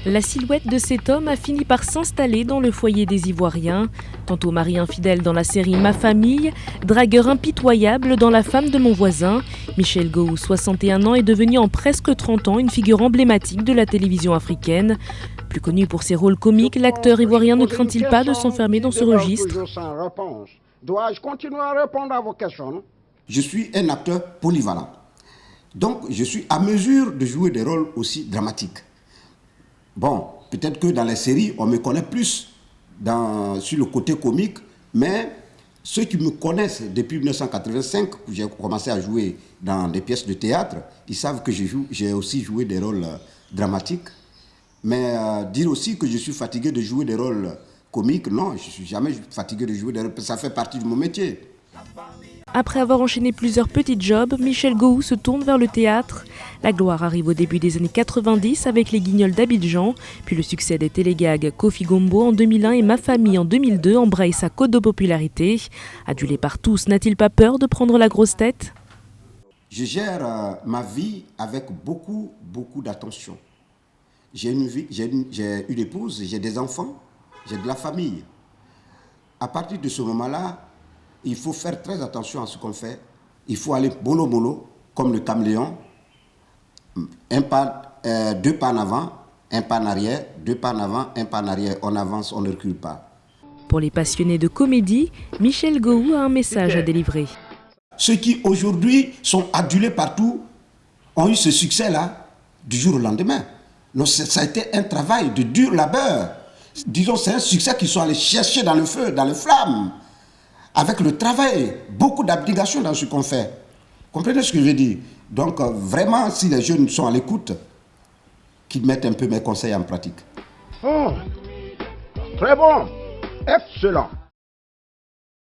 La silhouette de cet homme a fini par s'installer dans le foyer des Ivoiriens. Tantôt mari infidèle dans la série Ma famille, dragueur impitoyable dans La femme de mon voisin, Michel Gou, 61 ans, est devenu en presque 30 ans une figure emblématique de la télévision africaine. Plus connu pour ses rôles comiques, l'acteur ivoirien ne craint-il pas de s'enfermer dans ce registre ? Dois-je continuer à répondre à vos questions? Je suis un acteur polyvalent. Donc, je suis à mesure de jouer des rôles aussi dramatiques. Bon, peut-être que dans les séries, on me connaît plus sur le côté comique, mais ceux qui me connaissent depuis 1985, où j'ai commencé à jouer dans des pièces de théâtre, ils savent que j'ai aussi joué des rôles dramatiques. Mais dire aussi que je suis fatigué de jouer des rôles comiques, non, je ne suis jamais fatigué de jouer des rôles, ça fait partie de mon métier. Après avoir enchaîné plusieurs petits jobs, Michel Gou se tourne vers le théâtre. La gloire arrive au début des années 90 avec Les Guignols d'Abidjan, puis le succès des télégags Kofi Gombo en 2001 et Ma famille en 2002 embraye sa cote de popularité. Adulé par tous, n'a-t-il pas peur de prendre la grosse tête ? Je gère ma vie avec beaucoup d'attention. J'ai une épouse, j'ai des enfants, j'ai de la famille. À partir de ce moment-là, il faut faire très attention à ce qu'on fait. Il faut aller mollo, comme le caméléon. Deux pas en avant, un pas en arrière, deux pas en avant, un pas en arrière. On avance, on ne recule pas. Pour les passionnés de comédie, Michel Gou a un message à délivrer. Ceux qui aujourd'hui sont adulés partout ont eu ce succès-là du jour au lendemain. Donc, ça a été un travail de dur labeur. Disons, c'est un succès qu'ils sont allés chercher dans le feu, dans les flammes. Avec le travail, beaucoup d'abnégation dans ce qu'on fait. Comprenez ce que je veux dire? Donc, vraiment, si les jeunes sont à l'écoute, qu'ils mettent un peu mes conseils en pratique. Oh, très bon, excellent.